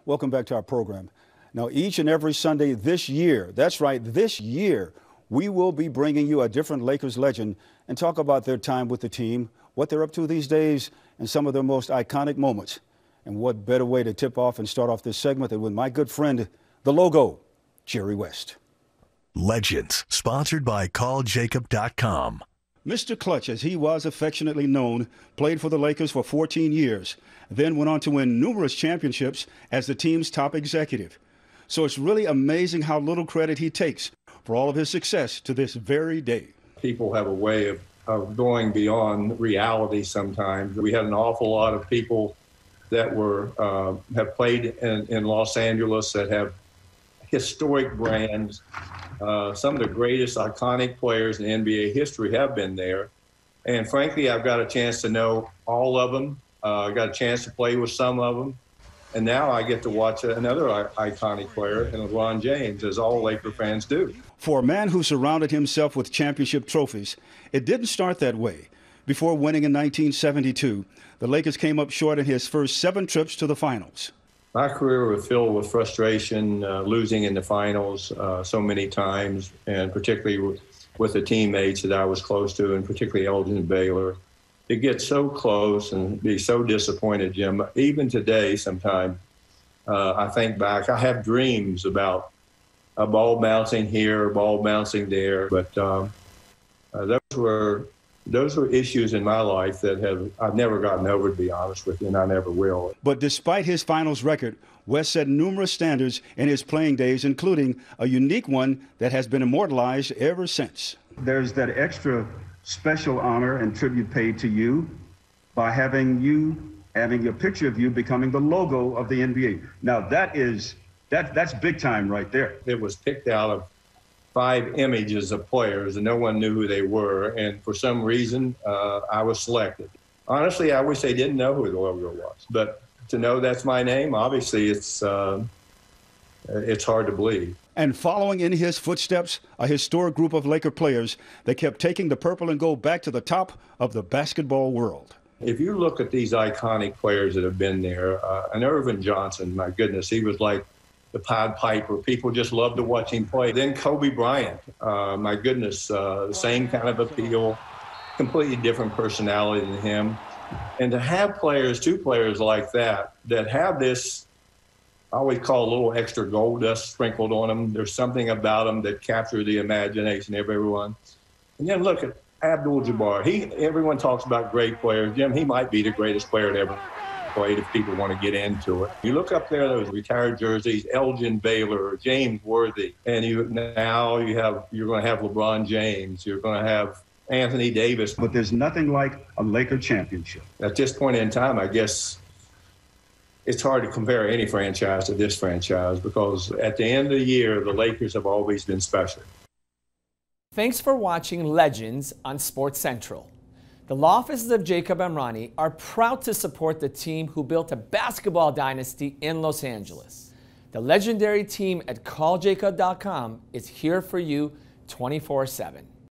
Welcome back to our program. Now, each and every Sunday this year, that's right, this year, we will be bringing you a different Lakers legend and talk about their time with the team, what they're up to these days, and some of their most iconic moments. And what better way to tip off and start off this segment than with my good friend, the logo, Jerry West. Legends, sponsored by CallJacob.com. Mr. Clutch, as he was affectionately known, played for the Lakers for 14 years, then went on to win numerous championships as the team's top executive. So it's really amazing how little credit he takes for all of his success to this very day. People have a way of going beyond reality sometimes. We had an awful lot of people that have played in Los Angeles that have historic brands. Some of the greatest iconic players in NBA history have been there. And frankly, I've got a chance to know all of them. I got a chance to play with some of them. And now I get to watch another iconic player, in Lebron James, as all Laker fans do. For a man who surrounded himself with championship trophies, it didn't start that way. Before winning in 1972, the Lakers came up short in his first 7 trips to the finals. My career was filled with frustration, losing in the finals so many times, and particularly with the teammates that I was close to, and particularly Elgin Baylor. To get so close and be so disappointed, Jim, even today sometimes, I think back, I have dreams about a ball bouncing here, a ball bouncing there, but those were issues in my life that I've never gotten over, to be honest with you, and I never will. But despite his finals record, West set numerous standards in his playing days, including a unique one that has been immortalized ever since. There's that extra special honor and tribute paid to you by having a picture of you becoming the logo of the NBA. Now that's big time right there. It was picked out of 5 images of players, and no one knew who they were. And for some reason, I was selected. Honestly, I wish they didn't know who the logo was. But to know that's my name, obviously, it's hard to believe. And following in his footsteps, a historic group of Laker players that kept taking the purple and gold back to the top of the basketball world. If you look at these iconic players that have been there, and Irvin Johnson, my goodness, he was like the Pied Piper. People just loved to watch him play. Then Kobe Bryant, my goodness, same kind of appeal, completely different personality than him. And to have 2 players like that have this, I always call a little extra gold dust sprinkled on them. There's something about them that captures the imagination of everyone. And then look at Abdul-Jabbar. Everyone talks about great players. Jim, he might be the greatest player that ever played if people want to get into it. You look up there, those retired jerseys, Elgin Baylor, James Worthy, and you're going to have LeBron James. You're going to have Anthony Davis. But there's nothing like a Laker championship. At this point in time, I guess it's hard to compare any franchise to this franchise, because at the end of the year, the Lakers have always been special. Thanks for watching Legends on SportsCentral. The law offices of Jacob Emrani are proud to support the team who built a basketball dynasty in Los Angeles. The legendary team at CallJacob.com is here for you 24/7.